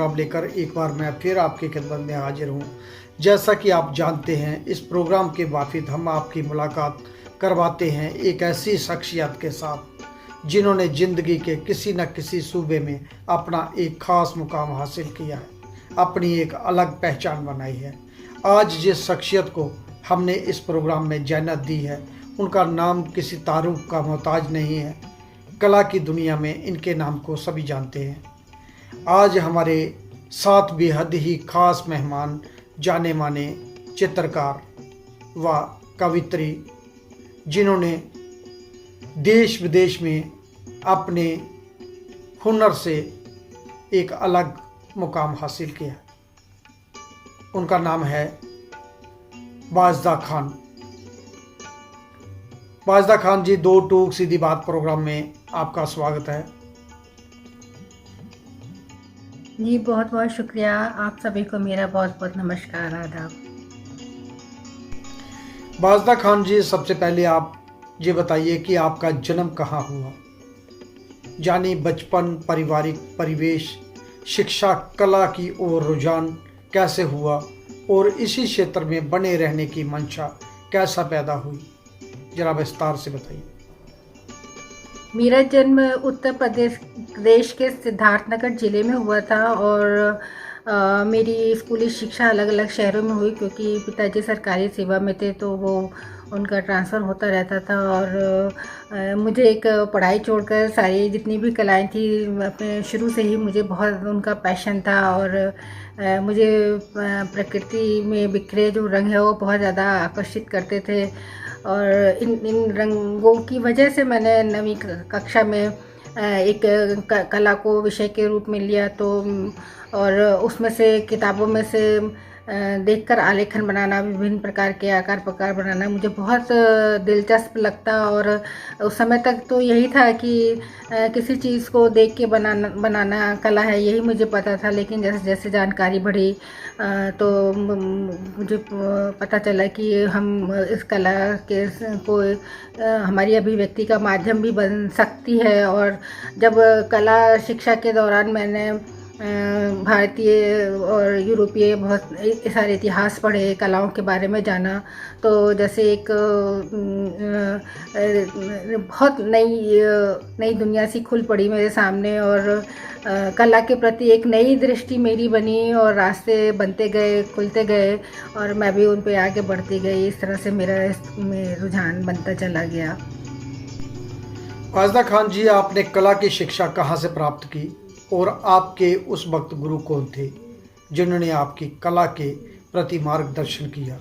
Programme लेकर एक बार मैं फिर आपकी खिदमत में हाजिर हूँ। जैसा कि आप जानते हैं, इस प्रोग्राम के वाफिद हम आपकी मुलाकात करवाते हैं एक ऐसी शख्सियत के साथ जिन्होंने ज़िंदगी के किसी न किसी सूबे में अपना एक ख़ास मुकाम हासिल किया है, अपनी एक अलग पहचान बनाई है। आज जिस शख्सियत को हमने इस प्रोग्राम में जन्नत दी है, उनका नाम किसी तारुफ का मोहताज नहीं है। कला की दुनिया में इनके नाम को सभी जानते हैं। आज हमारे साथ बेहद ही ख़ास मेहमान, जाने माने चित्रकार व कवित्री, जिन्होंने देश विदेश में अपने हुनर से एक अलग मुकाम हासिल किया। उनका नाम है वाजदा खान। वाजदा खान जी, दो टूक सीधी बात प्रोग्राम में आपका स्वागत है। जी बहुत बहुत शुक्रिया। आप सभी को मेरा बहुत बहुत नमस्कार, आदाब। वाजदा खान जी, सबसे पहले आप ये बताइए कि आपका जन्म कहाँ हुआ, यानी बचपन, पारिवारिक परिवेश, शिक्षा, कला की ओर रुझान कैसे हुआ और इसी क्षेत्र में बने रहने की मंशा कैसा पैदा हुई, जरा विस्तार से बताइए। मेरा जन्म उत्तर प्रदेश के सिद्धार्थनगर ज़िले में हुआ था और मेरी स्कूली शिक्षा अलग अलग शहरों में हुई, क्योंकि पिताजी सरकारी सेवा में थे तो वो उनका ट्रांसफ़र होता रहता था। और मुझे एक पढ़ाई छोड़कर सारी जितनी भी कलाएं थी, अपने शुरू से ही मुझे बहुत उनका पैशन था। और मुझे प्रकृति में बिखरे जो रंग है वो बहुत ज़्यादा आकर्षित करते थे। और इन रंगों की वजह से मैंने 9वीं कक्षा में एक कला को विषय के रूप में लिया। तो और उसमें से किताबों में से देखकर आलेखन बनाना, विभिन्न प्रकार के आकार प्रकार बनाना मुझे बहुत दिलचस्प लगता। और उस समय तक तो यही था कि किसी चीज़ को देख के बनाना कला है, यही मुझे पता था। लेकिन जैसे जैसे जानकारी बढ़ी तो मुझे पता चला कि हम इस कला के को हमारी अभिव्यक्ति का माध्यम भी बन सकती है। और जब कला शिक्षा के दौरान मैंने भारतीय और यूरोपीय बहुत सारे इतिहास पढ़े, कलाओं के बारे में जाना, तो जैसे एक बहुत नई दुनिया सी खुल पड़ी मेरे सामने। और कला के प्रति एक नई दृष्टि मेरी बनी और रास्ते बनते गए, खुलते गए और मैं भी उन पे आगे बढ़ती गई। इस तरह से मेरा इसमें रुझान बनता चला गया। वाजदा खान जी, आपने कला की शिक्षा कहाँ से प्राप्त की और आपके उस वक्त गुरु कौन थे जिन्होंने आपकी कला के प्रति मार्गदर्शन किया,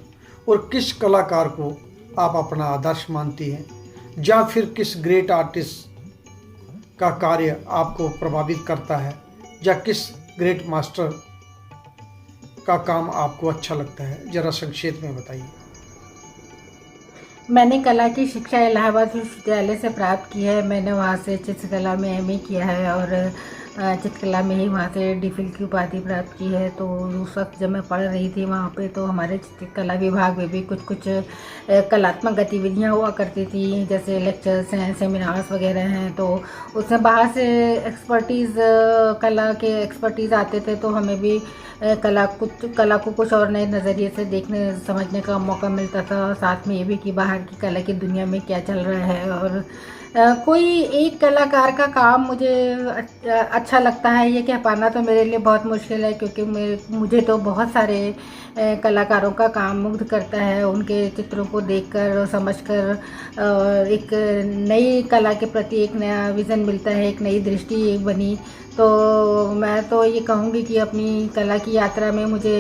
और किस कलाकार को आप अपना आदर्श मानती हैं, या फिर किस ग्रेट आर्टिस्ट का कार्य आपको प्रभावित करता है, या किस ग्रेट मास्टर का काम आपको अच्छा लगता है, जरा संक्षेप में बताइए। मैंने कला की शिक्षा इलाहाबाद विश्वविद्यालय से प्राप्त की है। मैंने वहाँ से चित्रकला में MA किया है और चित्रकला में ही वहाँ से DPhil की उपाधि प्राप्त की है। तो उस वक्त जब मैं पढ़ रही थी वहाँ पे, तो हमारे चित्रकला विभाग में भी कुछ कलात्मक गतिविधियाँ हुआ करती थी, जैसे लेक्चर्स हैं, सेमिनार्स वगैरह हैं। तो उसमें बाहर से कला के एक्सपर्टीज़ आते थे, तो हमें भी कला को कुछ और नए नज़रिए से देखने समझने का मौका मिलता था। साथ में ये भी कि बाहर की कला की दुनिया में क्या चल रहा है। और कोई एक कलाकार का काम मुझे अच्छा लगता है ये कह पाना तो मेरे लिए बहुत मुश्किल है, क्योंकि मुझे तो बहुत सारे कलाकारों का काम मुग्ध करता है। उनके चित्रों को देखकर और समझकर एक नई कला के प्रति एक नया विज़न मिलता है, एक नई दृष्टि बनी। तो मैं तो ये कहूँगी कि अपनी कला की यात्रा में मुझे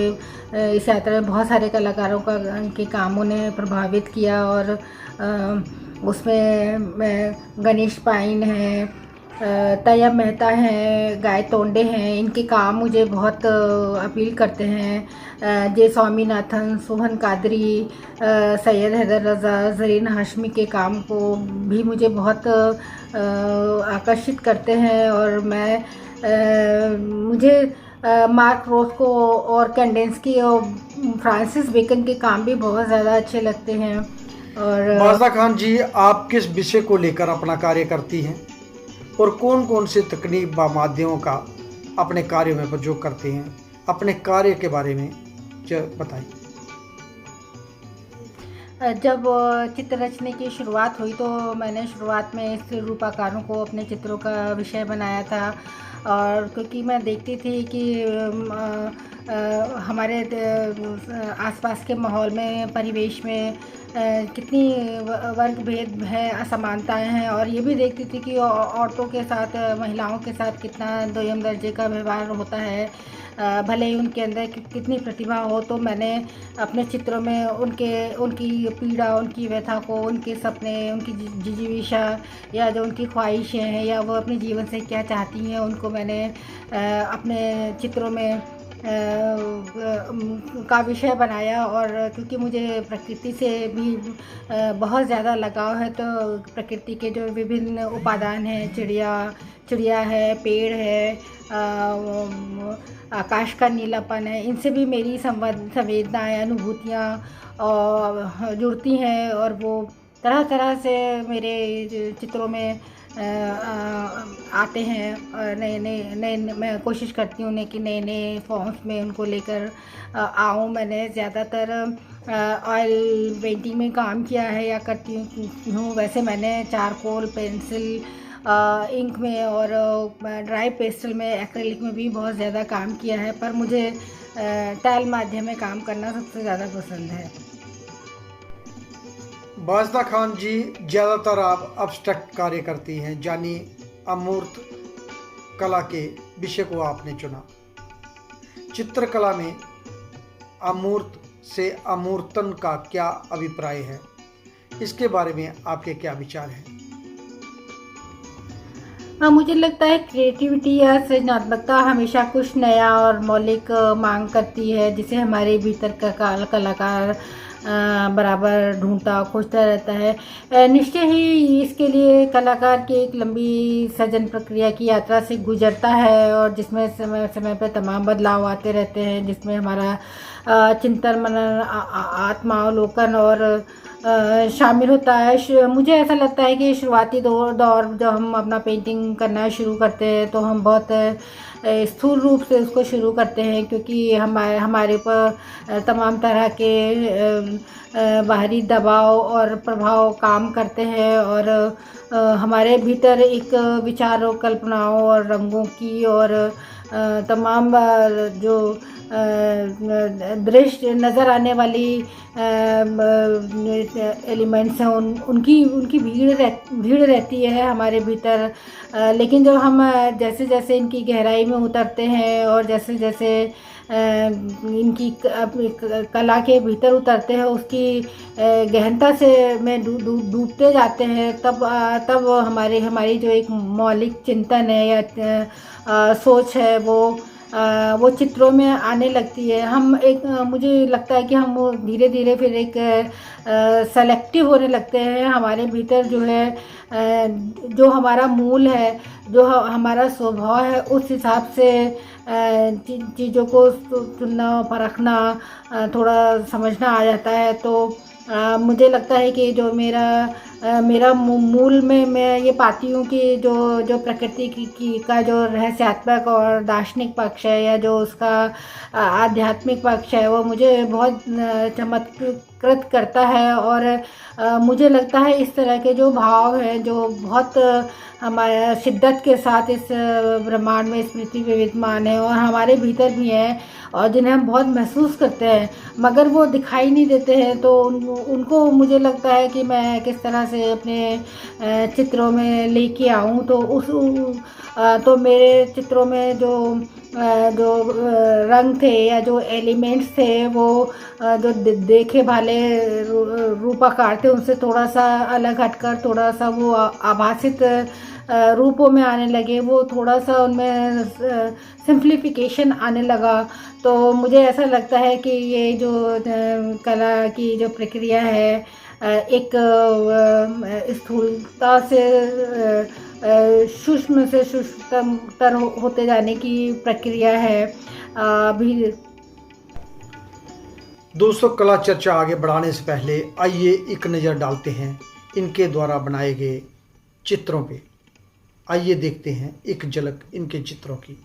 इस यात्रा में बहुत सारे कलाकारों के कामों ने प्रभावित किया। और उसमें मैं गणेश पाइन हैं, तैयब मेहता हैं, गाय तोंडे हैं, इनके काम मुझे बहुत अपील करते हैं। जे स्वामीनाथन, सोहन कादरी, सैयद हैदर रज़ा, ज़रीन हाशमी के काम को भी मुझे बहुत आकर्षित करते हैं। और मुझे मार्क रोथको और कैंडेंस्की और फ्रांसिस बेकन के काम भी बहुत ज़्यादा अच्छे लगते हैं। और वाजदा खान जी, आप किस विषय को लेकर अपना कार्य करती हैं और कौन कौन से तकनीक व माध्यमों का अपने कार्यों में प्रयोग करते हैं। अपने कार्य के बारे में बताएं। जब चित्र रचने की शुरुआत हुई तो मैंने शुरुआत में इस रूपाकारों को अपने चित्रों का विषय बनाया था। और क्योंकि मैं देखती थी कि हमारे आसपास के माहौल में, परिवेश में कितनी वर्ग भेद है, असमानताएं हैं, और ये भी देखती थी कि औरतों के साथ, महिलाओं के साथ कितना दोयम दर्जे का व्यवहार होता है, भले ही उनके अंदर कितनी प्रतिभा हो। तो मैंने अपने चित्रों में उनकी पीड़ा, उनकी व्यथा को, उनके सपने, उनकी जिजीविषा या जो उनकी ख्वाहिशें हैं या वो अपने जीवन से क्या चाहती हैं, उनको मैंने अपने चित्रों में का विषय बनाया। और क्योंकि मुझे प्रकृति से भी बहुत ज़्यादा लगाव है, तो प्रकृति के जो विभिन्न उपादान हैं, चिड़िया है, पेड़ है, आकाश का नीलापन है, इनसे भी मेरी संवेदनाएं, अनुभूतियाँ जुड़ती हैं। और वो तरह तरह से मेरे चित्रों में आते हैं। और नए मैं कोशिश करती हूँ कि नए नए फॉर्म्स में उनको लेकर आऊँ। मैंने ज़्यादातर ऑयल पेंटिंग में काम किया है या करती हूँ। वैसे मैंने चारकोल, पेंसिल, इंक में और ड्राई पेस्टल में, एक्रेलिक में भी बहुत ज़्यादा काम किया है, पर मुझे टैल माध्यम में काम करना सबसे ज़्यादा पसंद है। बाज़दा खान जी, ज़्यादातर आप एब्स्ट्रैक्ट कार्य करती हैं, यानी अमूर्त कला के विषय को आपने चुना। चित्रकला में अमूर्त से अमूर्तन का क्या अभिप्राय है, इसके बारे में आपके क्या विचार हैं? मुझे लगता है क्रिएटिविटी या सृजनात्मकता हमेशा कुछ नया और मौलिक मांग करती है, जिसे हमारे भीतर का कलाकार बराबर ढूंढता, खोजता रहता है। निश्चय ही इसके लिए कलाकार की एक लंबी सृजन प्रक्रिया की यात्रा से गुजरता है, और जिसमें समय समय पर तमाम बदलाव आते रहते हैं, जिसमें हमारा चिंतन, मनन, आत्मावलोकन और शामिल होता है। मुझे ऐसा लगता है कि शुरुआती दौर जब हम अपना पेंटिंग करना शुरू करते हैं तो हम बहुत स्थूल रूप से उसको शुरू करते हैं, क्योंकि हमारे ऊपर तमाम तरह के बाहरी दबाव और प्रभाव काम करते हैं, और हमारे भीतर एक विचारों, कल्पनाओं और रंगों की और तमाम जो दृश्य नज़र आने वाली एलिमेंट्स हैं, उनकी भीड़ रहती है हमारे भीतर। लेकिन जब हम जैसे जैसे इनकी गहराई में उतरते हैं और जैसे जैसे इनकी कला के भीतर उतरते हैं, उसकी गहनता से में डूबते जाते हैं, तब हमारी जो एक मौलिक चिंतन है या सोच है वो चित्रों में आने लगती है। मुझे लगता है कि हम वो धीरे धीरे फिर एक सेलेक्टिव होने लगते हैं। हमारे भीतर जो है, जो हमारा मूल है, जो हमारा स्वभाव है, उस हिसाब से चीज़ों को चुनना, परखना, थोड़ा समझना आ जाता है। तो मुझे लगता है कि जो मेरा मूल में मैं ये पाती हूँ कि जो प्रकृति की का जो रहस्यात्मक और दार्शनिक पक्ष है, या जो उसका आध्यात्मिक पक्ष है, वो मुझे बहुत चमत्कृत करता है। और मुझे लगता है इस तरह के जो भाव हैं, जो बहुत हमारे शिद्दत के साथ इस ब्रह्मांड में, इस पृथ्वी पे विद्यमान है और हमारे भीतर भी हैं, और जिन्हें हम बहुत महसूस करते हैं, मगर वो दिखाई नहीं देते हैं। तो उनको मुझे लगता है कि मैं किस तरह से अपने चित्रों में लेके आऊँ। तो मेरे चित्रों में जो रंग थे या जो एलिमेंट्स थे, वो जो देखे भाले रूपाकार थे, उनसे थोड़ा सा अलग हटकर थोड़ा सा वो आभासित रूपों में आने लगे। वो थोड़ा सा उनमें सिंप्लीफिकेशन आने लगा। तो मुझे ऐसा लगता है कि ये जो कला की जो प्रक्रिया है, एक स्थूलता से सूक्ष्म से सूक्ष्मतर होते जाने की प्रक्रिया है। अभी दोस्तों, कला चर्चा आगे बढ़ाने से पहले आइए एक नज़र डालते हैं इनके द्वारा बनाए गए चित्रों पे। आइए देखते हैं एक झलक इनके चित्रों की।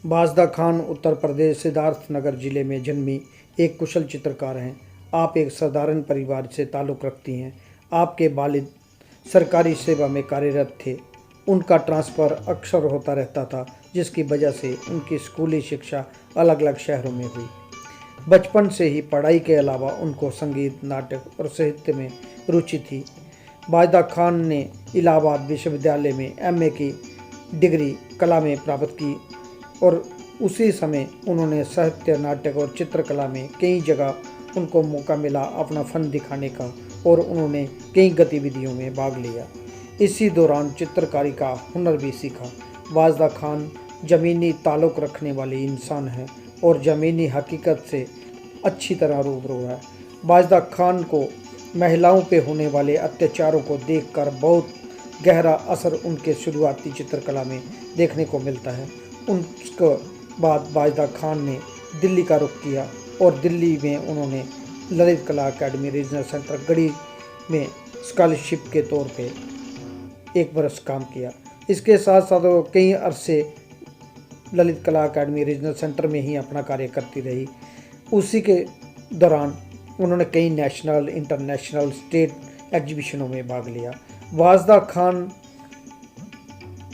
बाजदा खान उत्तर प्रदेश सिद्धार्थनगर जिले में जन्मी एक कुशल चित्रकार हैं। आप एक साधारण परिवार से ताल्लुक़ रखती हैं। आपके वालिद सरकारी सेवा में कार्यरत थे। उनका ट्रांसफ़र अक्सर होता रहता था, जिसकी वजह से उनकी स्कूली शिक्षा अलग अलग शहरों में हुई। बचपन से ही पढ़ाई के अलावा उनको संगीत, नाटक और साहित्य में रुचि थी। बाजदा खान ने इलाहाबाद विश्वविद्यालय में एमए की डिग्री कला में प्राप्त की और उसी समय उन्होंने साहित्य, नाटक और चित्रकला में कई जगह उनको मौका मिला अपना फन दिखाने का और उन्होंने कई गतिविधियों में भाग लिया। इसी दौरान चित्रकारी का हुनर भी सीखा। बाजदा खान ज़मीनी ताल्लुक़ रखने वाले इंसान हैं और ज़मीनी हकीकत से अच्छी तरह रूबरू है। बाजदा खान को महिलाओं पे होने वाले अत्याचारों को देखकर बहुत गहरा असर उनके शुरुआती चित्रकला में देखने को मिलता है। उसके बाद बाजदा खान ने दिल्ली का रुख किया और दिल्ली में उन्होंने ललित कला अकेडमी रीजनल सेंटर गढ़ी में स्कॉलरशिप के तौर पे 1 वर्ष काम किया। इसके साथ साथ वो कई अरसे ललित कला अकेडमी रीजनल सेंटर में ही अपना कार्य करती रही। उसी के दौरान उन्होंने कई नेशनल, इंटरनेशनल, स्टेट एग्जीबिशनों में भाग लिया। बाजदा खान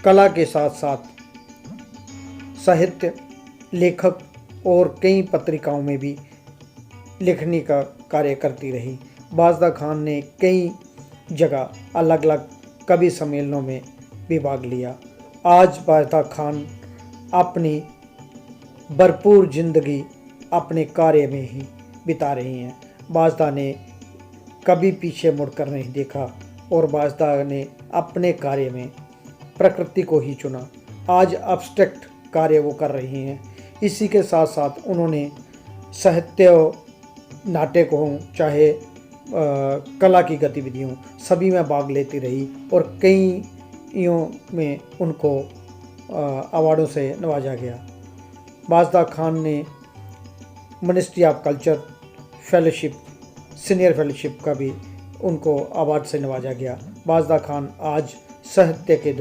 कला के साथ साथ साहित्य, लेखक और कई पत्रिकाओं में भी लेखनी का कार्य करती रही। बाजदा खान ने कई जगह अलग अलग कवि सम्मेलनों में भी भाग लिया। आज बाजदा खान अपनी भरपूर जिंदगी अपने कार्य में ही बिता रही हैं। बाजदा ने कभी पीछे मुड़कर नहीं देखा और बाजदा ने अपने कार्य में प्रकृति को ही चुना। आज एब्स्ट्रैक्ट कार्य वो कर रही हैं। इसी के साथ साथ उन्होंने साहित्य, नाटक हों चाहे कला की गतिविधियों, सभी में भाग लेती रही और कईयों में उनको अवार्डों से नवाजा गया। बाजदा खान ने ministry of culture fellowship, senior fellowship का भी उनको अवार्ड से नवाजा गया। बाजदा खान आज साहित्य के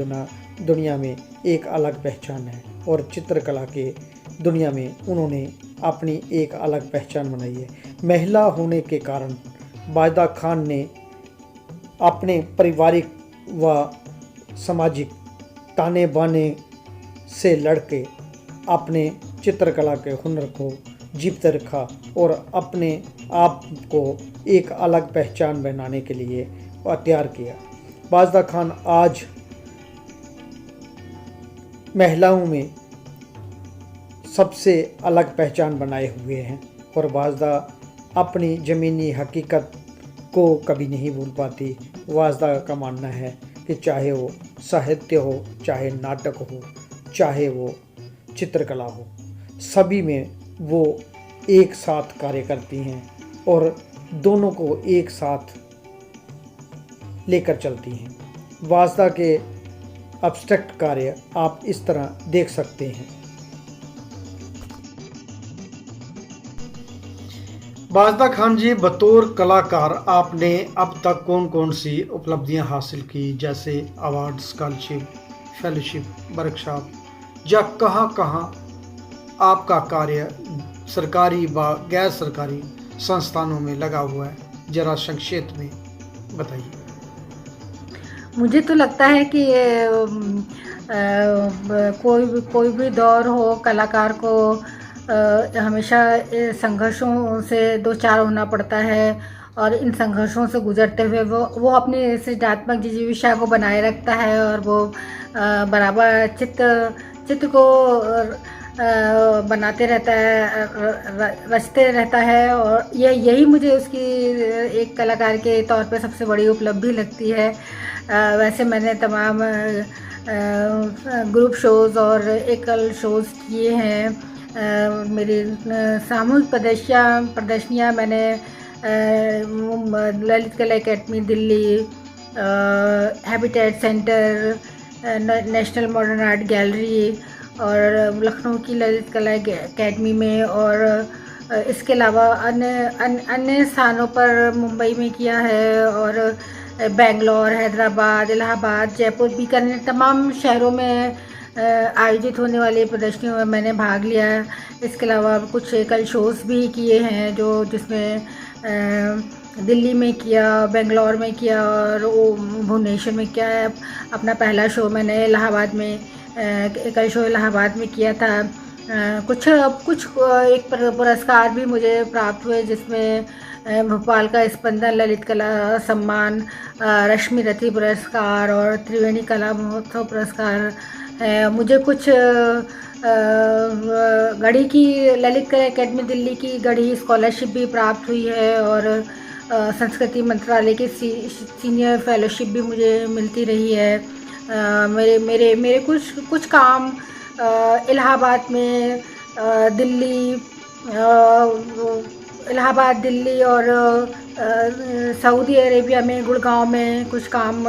दुनिया में एक अलग पहचान है और चित्रकला के दुनिया में उन्होंने अपनी एक अलग पहचान बनाई है। महिला होने के कारण बाजदा खान ने अपने पारिवारिक व सामाजिक ताने बाने से लड़के अपने चित्रकला के हुनर को जीवित रखा और अपने आप को एक अलग पहचान बनाने के लिए तैयार किया। बाजदा खान आज महिलाओं में सबसे अलग पहचान बनाए हुए हैं और बाजदा अपनी ज़मीनी हकीकत को कभी नहीं भूल पाती। बाजदा का मानना है कि चाहे वो साहित्य हो, चाहे नाटक हो, चाहे वो चित्रकला हो, सभी में वो एक साथ कार्य करती हैं और दोनों को एक साथ लेकर चलती हैं। बाजदा के एब्स्ट्रैक्ट कार्य आप इस तरह देख सकते हैं। बाजदा खान जी, बतौर कलाकार आपने अब तक कौन कौन सी उपलब्धियां हासिल की, जैसे अवार्ड, स्कॉलरशिप, फेलोशिप, वर्कशॉप, या कहाँ कहाँ आपका कार्य सरकारी व गैर सरकारी संस्थानों में लगा हुआ है, जरा संक्षेप में बताइए। मुझे तो लगता है कि कोई भी दौर हो, कलाकार को हमेशा संघर्षों से दो चार होना पड़ता है और इन संघर्षों से गुजरते हुए वो अपनी सृजनात्मक जीविका को बनाए रखता है और वो बराबर चित्र को बनाते रहता है, रचते रहता है और यही मुझे उसकी एक कलाकार के तौर पे सबसे बड़ी उपलब्धि लगती है। वैसे मैंने तमाम ग्रुप शोज़ और एकल शोज़ किए हैं। मेरी सामूहिक प्रदर्शनियाँ मैंने ललित कला academy Delhi, habitat centre, national modern art gallery और लखनऊ की ललित कला अकेडमी में और इसके अलावा अन्य स्थानों पर मुंबई में किया है और बेंगलोर, हैदराबाद, इलाहाबाद, जयपुर, बीकानेर, तमाम शहरों में आयोजित होने वाली प्रदर्शनियों में मैंने भाग लिया है। इसके अलावा कुछ एकल शोज़ भी किए हैं जिसमें दिल्ली में किया, बेंगलोर में किया और भुवनेश्वर में किया है। अपना पहला शो मैंने इलाहाबाद में एकल शो इलाहाबाद में किया था। कुछ एक पुरस्कार भी मुझे प्राप्त हुए, जिसमें भोपाल का स्पंदन ललित कला सम्मान, रश्मि रथी पुरस्कार और त्रिवेणी कला महोत्सव पुरस्कार है। मुझे कुछ गढ़ी की ललित कला एकेडमी दिल्ली की गढ़ी स्कॉलरशिप भी प्राप्त हुई है और संस्कृति मंत्रालय की सीनियर फेलोशिप भी मुझे मिलती रही है। मेरे कुछ काम इलाहाबाद में, दिल्ली और सऊदी अरेबिया में गुड़गांव में कुछ काम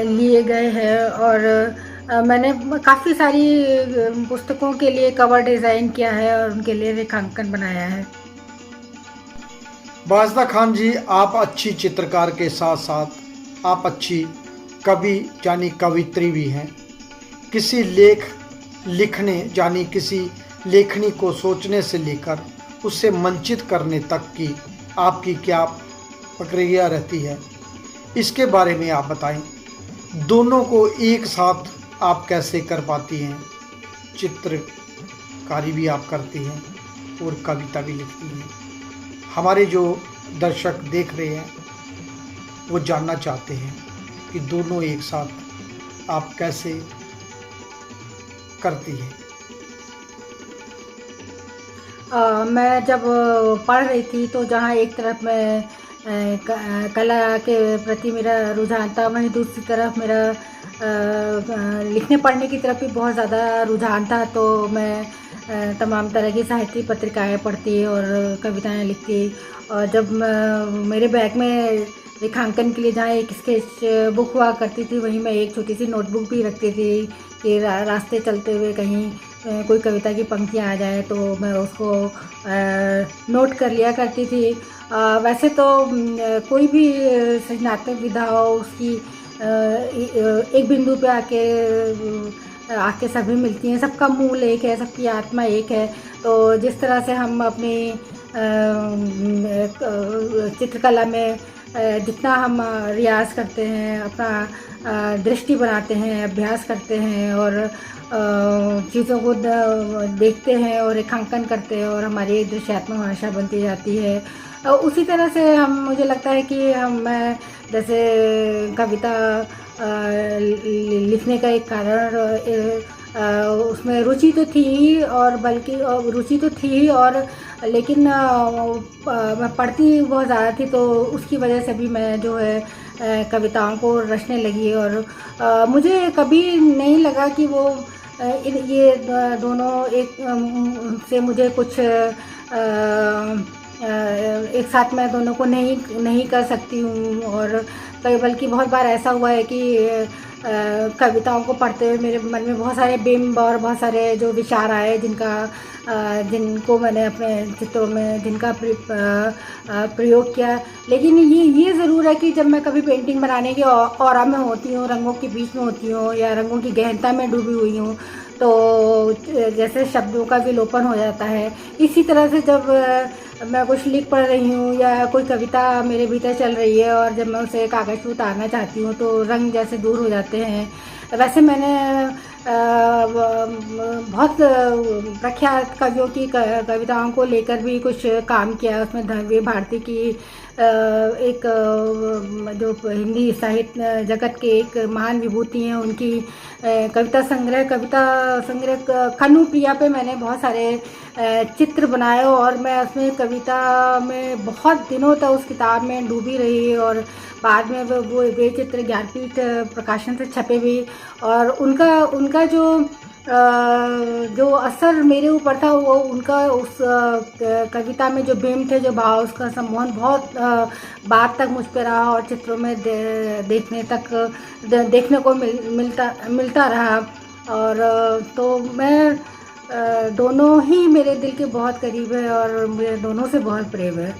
लिए गए हैं और मैंने काफ़ी सारी पुस्तकों के लिए कवर डिज़ाइन किया है और उनके लिए रेखांकन बनाया है। बाज़दा खान जी, आप अच्छी चित्रकार के साथ साथ आप अच्छी कवि यानी कवित्री भी हैं। किसी लिखने यानी किसी लेखनी को सोचने से लेकर उसे मंचित करने तक की आपकी क्या प्रक्रिया रहती है, इसके बारे में आप बताएं। दोनों को एक साथ आप कैसे कर पाती हैं? चित्रकारी भी आप करती हैं और कविता भी लिखती हैं। हमारे जो दर्शक देख रहे हैं वो जानना चाहते हैं कि दोनों एक साथ आप कैसे करती हैं। मैं जब पढ़ रही थी तो जहाँ एक तरफ मैं कला के प्रति मेरा रुझान था, वहीं दूसरी तरफ मेरा लिखने पढ़ने की तरफ भी बहुत ज़्यादा रुझान था। तो मैं तमाम तरह की साहित्यिक पत्रिकाएं पढ़ती और कविताएं लिखती। और जब मेरे बैग में रेखांकन के लिए जहाँ एक स्केच बुक हुआ करती थी, वहीं मैं एक छोटी सी नोटबुक भी रखती थी कि रास्ते चलते हुए कहीं कोई कविता की पंक्तियाँ आ जाए तो मैं उसको नोट कर लिया करती थी। वैसे तो कोई भी सृजनात्मक विधा हो, उसकी एक बिंदु पे आके सभी मिलती हैं। सबका मूल एक है, सबकी आत्मा एक है। तो जिस तरह से हम अपनी चित्रकला में जितना हम रियाज़ करते हैं, अपना दृष्टि बनाते हैं, अभ्यास करते हैं और चीज़ों को देखते हैं और रेखांकन करते हैं और हमारी एक दृश्यात्मक भाषा बनती जाती है। उसी तरह से मुझे लगता है कि मैं जैसे कविता लिखने का एक कारण उसमें रुचि तो थी और लेकिन मैं पढ़ती बहुत ज़्यादा थी, तो उसकी वजह से भी मैं जो है कविताओं को रचने लगी। और मुझे कभी नहीं लगा कि वो ये दोनों एक से मुझे कुछ एक साथ मैं दोनों को नहीं कर सकती हूँ। और बल्कि बहुत बार ऐसा हुआ है कि कविताओं को पढ़ते हुए मेरे मन में बहुत सारे बिंब और बहुत सारे जो विचार आए जिनको मैंने अपने चित्रों में जिनका प्रयोग किया। लेकिन ये ज़रूर है कि जब मैं कभी पेंटिंग बनाने की औरा में होती हूँ, रंगों के बीच में होती हूँ या रंगों की गहनता में डूबी हुई हूँ, तो जैसे शब्दों का विलोपन हो जाता है। इसी तरह से जब मैं कुछ लिख पढ़ रही हूँ या कोई कविता मेरे भीतर चल रही है और जब मैं उसे कागज़ पर उतारना चाहती हूँ तो रंग जैसे दूर हो जाते हैं। वैसे मैंने बहुत प्रख्यात कवियों की कविताओं को लेकर भी कुछ काम किया। उसमें धनवीर भारती की एक जो हिंदी साहित्य जगत के एक महान विभूति हैं, उनकी कविता संग्रह खनू प्रिया पे मैंने बहुत सारे चित्र बनाए और मैं उसमें कविता में बहुत दिनों तक उस किताब में डूबी रही और बाद में वे चित्र ज्ञानपीठ प्रकाशन से छपे भी। और उनका जो असर मेरे ऊपर था, वो उनका उस कविता में जो बिंब थे, जो भाव, उसका सम्मोहन बहुत बाद तक मुझ पर रहा और चित्रों में देखने को मिलता रहा। और तो मैं दोनों ही मेरे दिल के बहुत करीब है और मुझे दोनों से बहुत प्रेम है।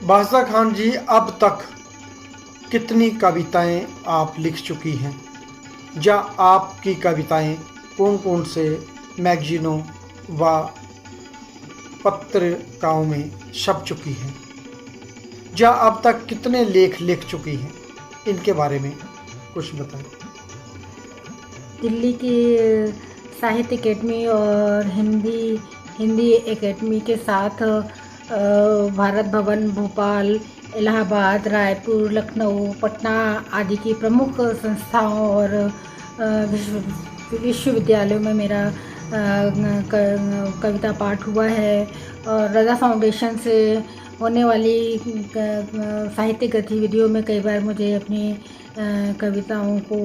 बाज़दा खान जी, अब तक कितनी कविताएं आप लिख चुकी हैं? जहाँ आपकी कविताएं कौन कौन से मैगजीनों व पत्रिकाओं में छप चुकी हैं, जहाँ अब तक कितने लेख लिख चुकी हैं, इनके बारे में कुछ बताएं। दिल्ली की साहित्य एकेडमी और हिंदी एकेडमी के साथ भारत भवन, भोपाल, इलाहाबाद, रायपुर, लखनऊ, पटना आदि की प्रमुख संस्थाओं और विश्वविद्यालयों में मेरा कविता पाठ हुआ है। और रजा फाउंडेशन से होने वाली साहित्यिक गतिविधियों में कई बार मुझे अपनी कविताओं को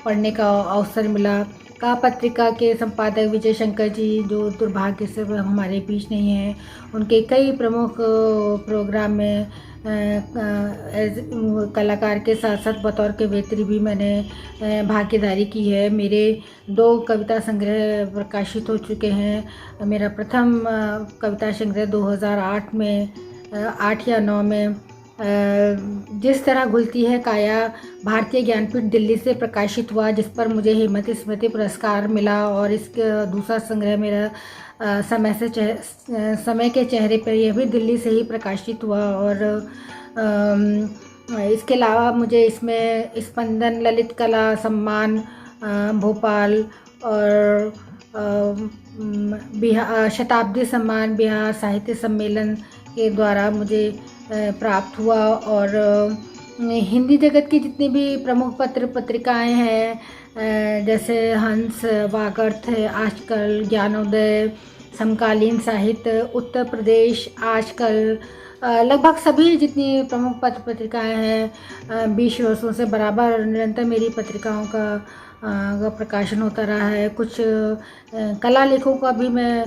पढ़ने का अवसर मिला। का पत्रिका के संपादक विजय शंकर जी, जो दुर्भाग्य से हमारे बीच नहीं हैं, उनके कई प्रमुख प्रोग्राम में कलाकार के साथ साथ बतौर कवयित्री भी मैंने भागीदारी की है। मेरे 2 कविता संग्रह प्रकाशित हो चुके हैं। मेरा प्रथम कविता संग्रह 2008 में 8 या 9 में जिस तरह घुलती है काया भारतीय ज्ञानपीठ दिल्ली से प्रकाशित हुआ, जिस पर मुझे हेमंत स्मृति पुरस्कार मिला। और इसका दूसरा संग्रह मेरा समय के चेहरे पर, यह भी दिल्ली से ही प्रकाशित हुआ। और इसके अलावा मुझे इसमें स्पंदन ललित कला सम्मान भोपाल और बिहार शताब्दी सम्मान बिहार साहित्य सम्मेलन के द्वारा मुझे प्राप्त हुआ। और हिंदी जगत की जितनी भी प्रमुख पत्रिकाएं हैं, जैसे हंस, वागर्थ, आजकल, ज्ञानोदय, समकालीन साहित्य, उत्तर प्रदेश, आजकल, लगभग सभी जितनी प्रमुख पत्रिकाएं हैं, 20 वर्षों से बराबर निरंतर मेरी पत्रिकाओं का प्रकाशन होता रहा है। कुछ कला लेखों का भी मैं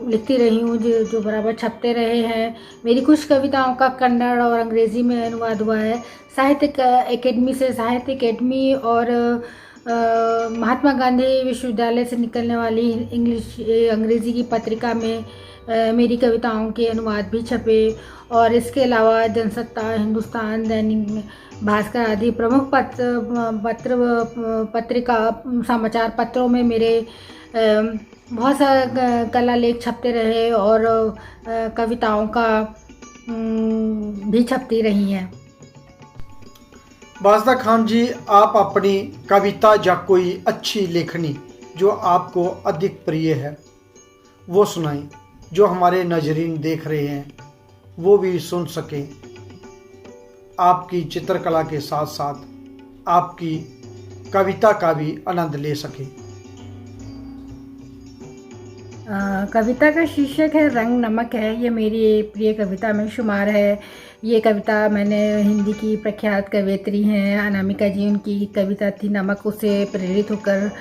लिखती रही हूँ जो बराबर छपते रहे हैं। मेरी कुछ कविताओं का कन्नड़ और अंग्रेज़ी में अनुवाद हुआ है। साहित्य एकेडमी और महात्मा गांधी विश्वविद्यालय से निकलने वाली अंग्रेज़ी की पत्रिका में मेरी कविताओं के अनुवाद भी छपे। और इसके अलावा जनसत्ता, हिंदुस्तान, दैनिक भास्कर आदि प्रमुख पत्रिका समाचार पत्रों में मेरे बहुत सारे कला लेख छपते रहे और कविताओं का भी छपती रही हैं। बाज़दा खान जी, आप अपनी कविता या कोई अच्छी लेखनी जो आपको अधिक प्रिय है वो सुनाएं, जो हमारे नाज़रीन देख रहे हैं वो भी सुन सकें, आपकी चित्रकला के साथ साथ आपकी कविता का भी आनंद ले सकें। कविता का शीर्षक है रंग नमक है। ये मेरी प्रिय कविता में शुमार है। ये कविता मैंने हिंदी की प्रख्यात कवयित्री हैं अनामिका जी, उनकी कविता थी नमक, उससे प्रेरित होकर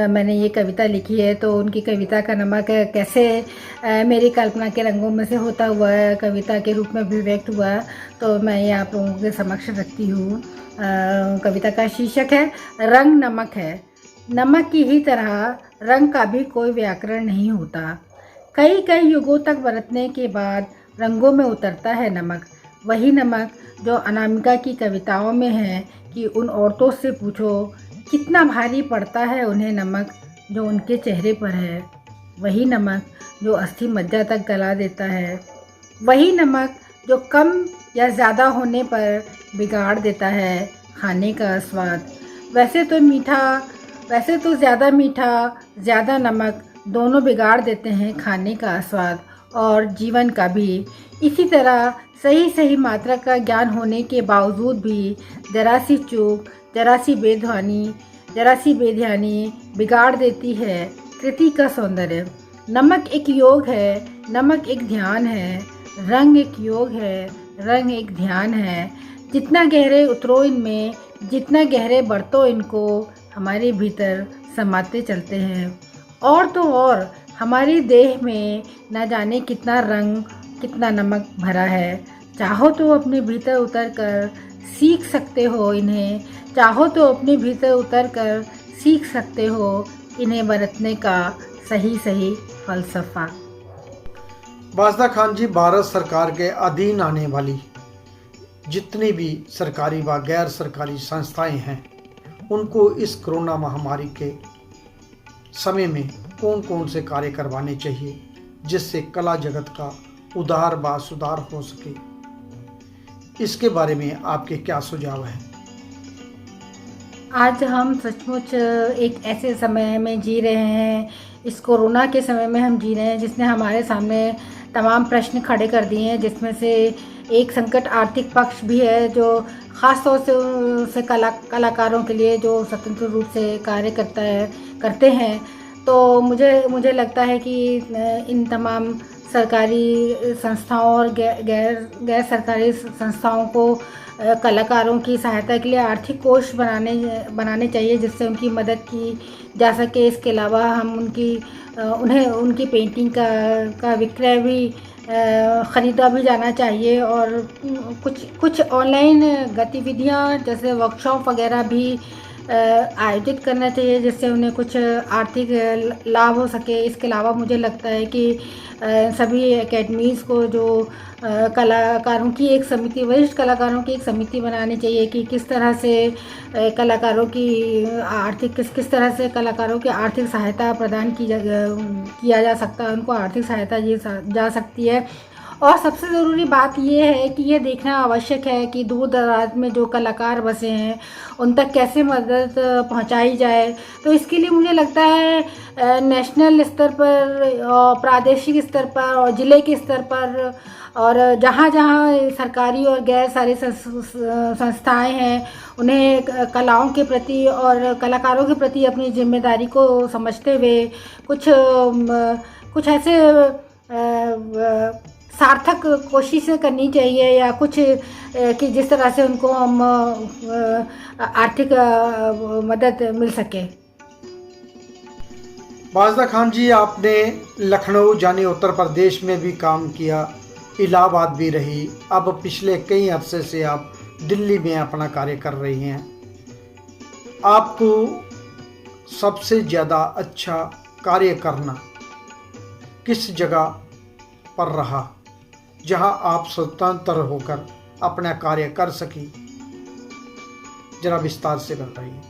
मैंने ये कविता लिखी है। तो उनकी कविता का नमक कैसे मेरी कल्पना के रंगों में से होता हुआ कविता के रूप में अभिव्यक्त हुआ, तो मैं ये आप लोगों के समक्ष रखती हूँ। कविता का शीर्षक है रंग नमक है। नमक की ही तरह रंग का भी कोई व्याकरण नहीं होता। कई कई युगों तक बरतने के बाद रंगों में उतरता है नमक। वही नमक जो अनामिका की कविताओं में है कि उन औरतों से पूछो कितना भारी पड़ता है उन्हें नमक जो उनके चेहरे पर है। वही नमक जो अस्थि मज्जा तक गला देता है। वही नमक जो कम या ज़्यादा होने पर बिगाड़ देता है खाने का स्वाद। वैसे तो ज़्यादा मीठा, ज़्यादा नमक दोनों बिगाड़ देते हैं खाने का स्वाद और जीवन का भी। इसी तरह सही मात्रा का ज्ञान होने के बावजूद भी जरा सी चूक, जरा सी बेध्यानी बिगाड़ देती है कृति का सौंदर्य। नमक एक योग है, नमक एक ध्यान है, रंग एक योग है, रंग एक ध्यान है। जितना गहरे उतरो इनमें, जितना गहरे बढ़तो इनको, हमारे भीतर समाते चलते हैं। और तो और हमारी देह में न जाने कितना रंग, कितना नमक भरा है। चाहो तो अपने भीतर उतरकर सीख सकते हो इन्हें, चाहो तो अपने भीतर उतरकर सीख सकते हो इन्हें बरतने का सही फलसफा। बाज़दा खान जी, भारत सरकार के अधीन आने वाली जितनी भी सरकारी व गैर सरकारी संस्थाएं हैं उनको इस कोरोना महामारी के समय में कौन कौन से कार्य करवाने चाहिए जिससे कला जगत का उदार व सुधार हो सके, इसके बारे में आपके क्या सुझाव हैं? आज हम सचमुच एक ऐसे समय में जी रहे हैं, इस कोरोना के समय में हम जी रहे हैं जिसने हमारे सामने तमाम प्रश्न खड़े कर दिए हैं, जिसमें से एक संकट आर्थिक पक्ष भी है जो ख़ास तौर से कलाकारों के लिए जो स्वतंत्र रूप से कार्य करते हैं। तो मुझे लगता है कि इन तमाम सरकारी संस्थाओं और गैर सरकारी संस्थाओं को कलाकारों की सहायता के लिए आर्थिक कोष बनाने चाहिए जिससे उनकी मदद की जा सके। इसके अलावा हम उन्हें उनकी पेंटिंग का विक्रय भी ख़रीदा भी जाना चाहिए और कुछ ऑनलाइन गतिविधियां जैसे वर्कशॉप वगैरह भी आयोजित करना चाहिए जिससे उन्हें कुछ आर्थिक लाभ हो सके। इसके अलावा मुझे लगता है कि सभी एकेडमीज़ को जो कलाकारों की एक समिति, वरिष्ठ कलाकारों की एक समिति बनानी चाहिए कि किस तरह से कलाकारों की किस तरह से कलाकारों की आर्थिक सहायता प्रदान किया जा सकता है, उनको आर्थिक सहायता दी जा सकती है। और सबसे ज़रूरी बात ये है कि ये देखना आवश्यक है कि दूर दराज में जो कलाकार बसे हैं उन तक कैसे मदद पहुंचाई जाए। तो इसके लिए मुझे लगता है नेशनल स्तर पर और प्रादेशिक स्तर पर और ज़िले के स्तर पर और जहाँ जहाँ सरकारी और गैर सारी संस्थाएं हैं उन्हें कलाओं के प्रति और कलाकारों के प्रति अपनी जिम्मेदारी को समझते हुए कुछ ऐसे सार्थक कोशिशें करनी चाहिए या कुछ कि जिस तरह से उनको हम आर्थिक मदद मिल सके। बाज़दा खान जी, आपने लखनऊ जाने उत्तर प्रदेश में भी काम किया, इलाहाबाद भी रही, अब पिछले कई अरसे से आप दिल्ली में अपना कार्य कर रही हैं। आपको सबसे ज़्यादा अच्छा कार्य करना किस जगह पर रहा जहां आप स्वतंत्र होकर अपना कार्य कर सकी? जरा विस्तार से बताइए।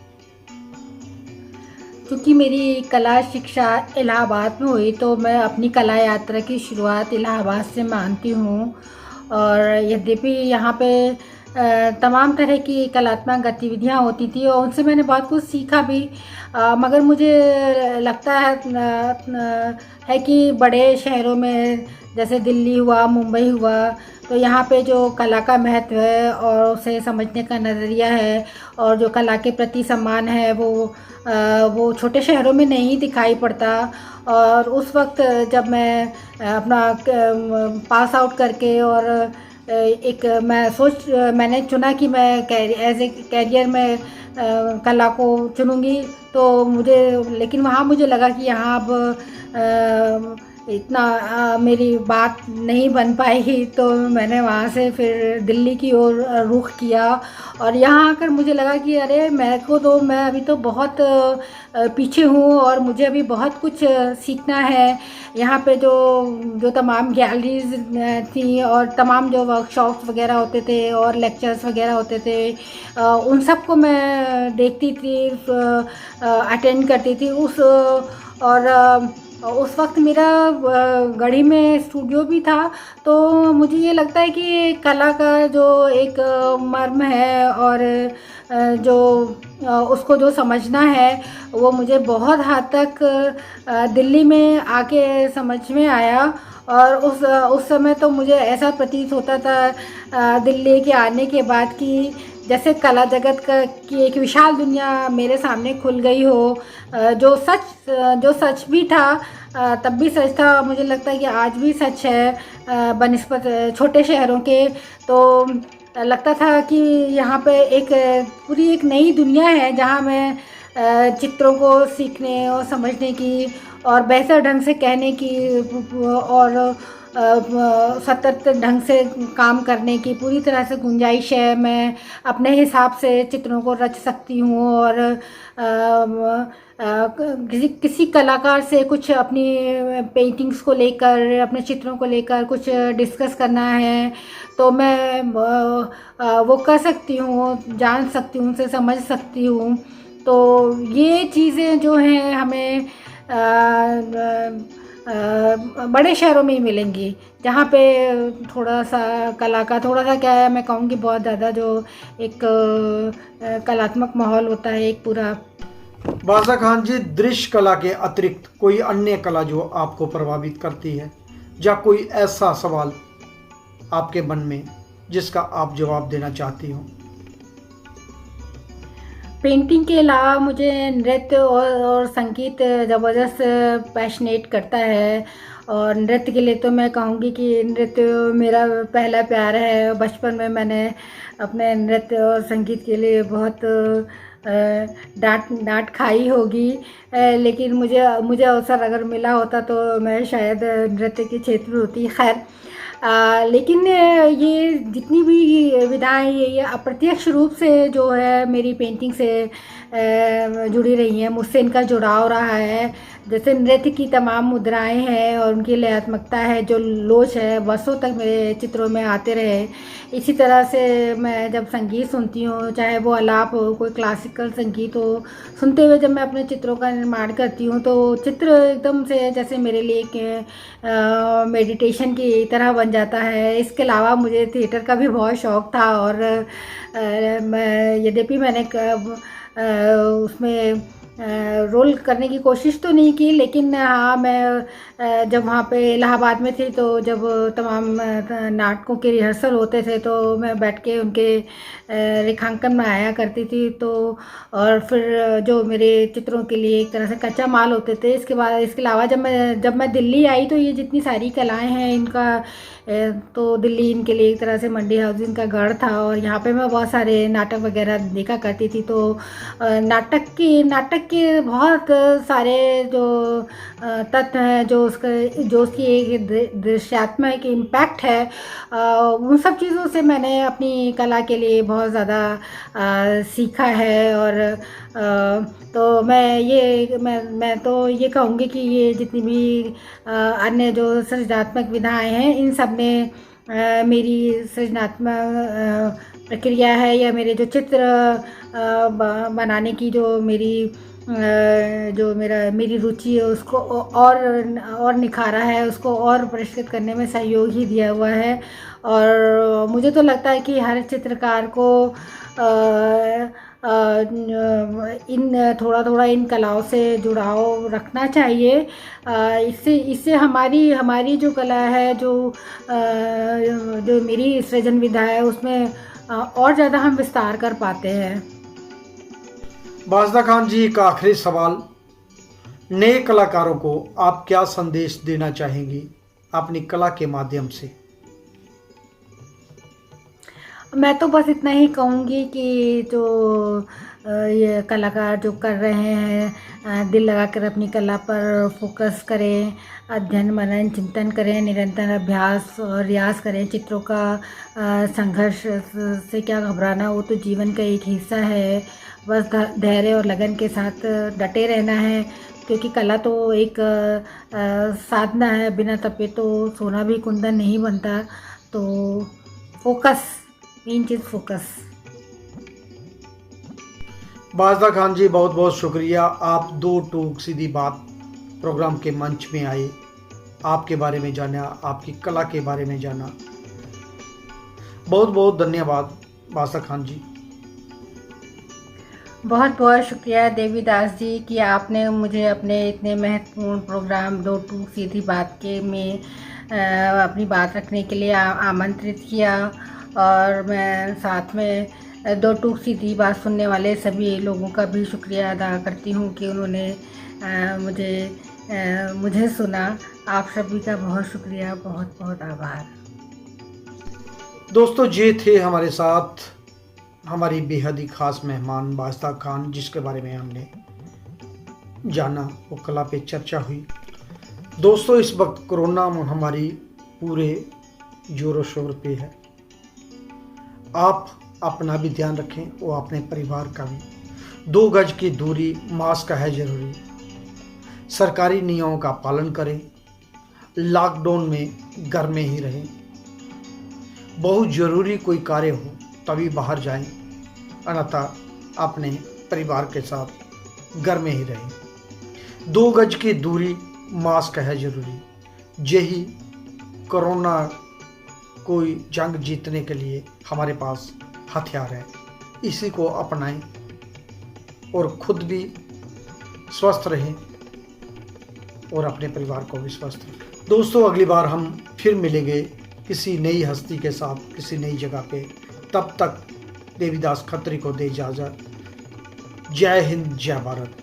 क्योंकि मेरी कला शिक्षा इलाहाबाद में हुई तो मैं अपनी कला यात्रा की शुरुआत इलाहाबाद से मानती हूँ और यद्यपि यहाँ पे तमाम तरह की कलात्मक गतिविधियाँ होती थी और उनसे मैंने बहुत कुछ सीखा भी, मगर मुझे लगता है कि बड़े शहरों में जैसे दिल्ली हुआ, मुंबई हुआ, तो यहाँ पे जो कला का महत्व है और उसे समझने का नज़रिया है और जो कला के प्रति सम्मान है वो छोटे शहरों में नहीं दिखाई पड़ता। और उस वक्त जब मैं अपना पास आउट करके और मैंने चुना कि मैं एज ए कैरियर में कला को चुनूँगी, तो लेकिन वहाँ मुझे लगा कि यहाँ अब इतना मेरी बात नहीं बन पाएगी, तो मैंने वहाँ से फिर दिल्ली की ओर रुख किया और यहाँ आकर मुझे लगा कि अरे मैं अभी तो बहुत पीछे हूँ और मुझे अभी बहुत कुछ सीखना है। यहाँ पे जो तमाम गैलरीज थी और तमाम जो वर्कशॉप्स वगैरह होते थे और लेक्चर्स वगैरह होते थे, उन सब को मैं देखती थी, अटेंड करती थी। उस वक्त मेरा गढ़ी में स्टूडियो भी था, तो मुझे ये लगता है कि कला का जो एक मर्म है और जो उसको जो समझना है वो मुझे बहुत हद तक दिल्ली में आके समझ में आया। और उस समय तो मुझे ऐसा प्रतीत होता था दिल्ली के आने के बाद कि जैसे कला जगत की एक विशाल दुनिया मेरे सामने खुल गई हो। जो सच भी था तब भी सच था, मुझे लगता है कि आज भी सच है बनिस्बत छोटे शहरों के। तो लगता था कि यहाँ पे पूरी एक नई दुनिया है जहाँ मैं चित्रों को सीखने और समझने की और बेहतर ढंग से कहने की और सतत ढंग से काम करने की पूरी तरह से गुंजाइश है। मैं अपने हिसाब से चित्रों को रच सकती हूँ और किसी कलाकार से कुछ अपनी पेंटिंग्स को लेकर, अपने चित्रों को लेकर कुछ डिस्कस करना है तो मैं वो कर सकती हूँ, जान सकती हूँ, उनसे समझ सकती हूँ। तो ये चीज़ें जो हैं हमें बड़े शहरों में ही मिलेंगी, जहाँ पे थोड़ा सा कला का थोड़ा सा क्या है, मैं कहूँगी बहुत ज़्यादा जो एक कलात्मक माहौल होता है एक पूरा। बादशाह खान जी, दृश्य कला के अतिरिक्त कोई अन्य कला जो आपको प्रभावित करती है, या कोई ऐसा सवाल आपके मन में जिसका आप जवाब देना चाहती हो? पेंटिंग के अलावा मुझे नृत्य और संगीत ज़बरदस्त पैशनेट करता है। और नृत्य के लिए तो मैं कहूँगी कि नृत्य मेरा पहला प्यार है। बचपन में मैंने अपने नृत्य और संगीत के लिए बहुत डांट खाई होगी, लेकिन मुझे अवसर अगर मिला होता तो मैं शायद नृत्य के क्षेत्र में होती। खैर, लेकिन ये जितनी भी विधाएं ये अप्रत्यक्ष रूप से जो है मेरी पेंटिंग से जुड़ी रही हैं, मुझसे इनका जुड़ाव रहा है। जैसे नृत्य की तमाम मुद्राएं हैं और उनकी लयात्मकता है, जो लोच है, वर्षों तक मेरे चित्रों में आते रहे। इसी तरह से मैं जब संगीत सुनती हूँ, चाहे वो आलाप हो, कोई क्लासिकल संगीत हो, सुनते हुए जब मैं अपने चित्रों का निर्माण करती हूँ तो चित्र एकदम से जैसे मेरे लिए एक मेडिटेशन की तरह बन जाता है। इसके अलावा मुझे थिएटर का भी बहुत शौक़ था और मैं यद्यपि मैंने उसमें रोल करने की कोशिश तो नहीं की, लेकिन हाँ, मैं जब वहाँ पे इलाहाबाद में थी तो जब तमाम नाटकों के रिहर्सल होते थे तो मैं बैठ के उनके रेखांकन में आया करती थी। तो और फिर जो मेरे चित्रों के लिए एक तरह से कच्चा माल होते थे। इसके अलावा जब मैं दिल्ली आई तो ये जितनी सारी कलाएं हैं इनका तो दिल्ली इनके लिए एक तरह से मंडी हाउसिंग का गढ़ था और यहाँ पे मैं बहुत सारे नाटक वगैरह देखा करती थी। तो नाटक के बहुत सारे जो तत्व हैं, जो उसकी एक दृश्यात्मक एक इम्पैक्ट है, उन सब चीज़ों से मैंने अपनी कला के लिए बहुत ज़्यादा सीखा है। और तो मैं तो ये कहूँगी कि ये जितनी भी अन्य जो सृजनात्मक विधाएं हैं, इन सब में मेरी सृजनात्मक प्रक्रिया है या मेरे जो चित्र बनाने की जो मेरी रुचि है उसको और निखारा है, उसको और परिष्कृत करने में सहयोग ही दिया हुआ है। और मुझे तो लगता है कि हर चित्रकार को थोड़ा इन कलाओं से जुड़ाव रखना चाहिए। इससे हमारी जो कला है, जो मेरी सृजन विधा है, उसमें और ज़्यादा हम विस्तार कर पाते हैं। बादशाह खान जी, एक आखिरी सवाल, नए कलाकारों को आप क्या संदेश देना चाहेंगी अपनी कला के माध्यम से? मैं तो बस इतना ही कहूँगी कि जो ये कलाकार जो कर रहे हैं, दिल लगाकर अपनी कला पर फोकस करें, अध्ययन मनन चिंतन करें, निरंतर अभ्यास और रियाज करें। चित्रों का संघर्ष से क्या घबराना, वो तो जीवन का एक हिस्सा है। बस धैर्य और लगन के साथ डटे रहना है, क्योंकि कला तो एक साधना है, बिना तपे तो सोना भी कुंदन नहीं बनता। तो फोकस, मेन चीज़ फोकस। बादशाह खान जी, बहुत बहुत शुक्रिया। आप दो टूक सीधी बात प्रोग्राम के मंच में आए, आपके बारे में जाना, आपकी कला के बारे में जाना। बहुत बहुत धन्यवाद बादशाह खान जी। बहुत बहुत शुक्रिया देवीदास जी कि आपने मुझे अपने इतने महत्वपूर्ण प्रोग्राम दो टूक सीधी बात के में अपनी बात रखने के लिए आमंत्रित किया। और मैं साथ में दो टूक सीधी बात सुनने वाले सभी लोगों का भी शुक्रिया अदा करती हूँ कि उन्होंने मुझे सुना। आप सभी का बहुत शुक्रिया, बहुत बहुत आभार। दोस्तों, ये थे हमारे साथ हमारी बेहद ही खास मेहमान बादशाह खान, जिसके बारे में हमने जाना, वो कला पे चर्चा हुई। दोस्तों, इस वक्त कोरोना महामारी पूरे जोरों शोर पे है। आप अपना भी ध्यान रखें और अपने परिवार का भी। 2 गज की दूरी, मास्क है जरूरी। सरकारी नियमों का पालन करें। लॉकडाउन में घर में ही रहें। बहुत ज़रूरी कोई कार्य हो तभी बाहर जाएं, अन्यथा अपने परिवार के साथ घर में ही रहें। 2 गज की दूरी, मास्क है जरूरी। यही कोरोना कोई जंग जीतने के लिए हमारे पास हथियार है। इसी को अपनाएं और खुद भी स्वस्थ रहें और अपने परिवार को भी स्वस्थ रखें। दोस्तों, अगली बार हम फिर मिलेंगे किसी नई हस्ती के साथ, किसी नई जगह पे। तब तक देवीदास खत्री को दे इजाज़त। जय हिंद, जय भारत।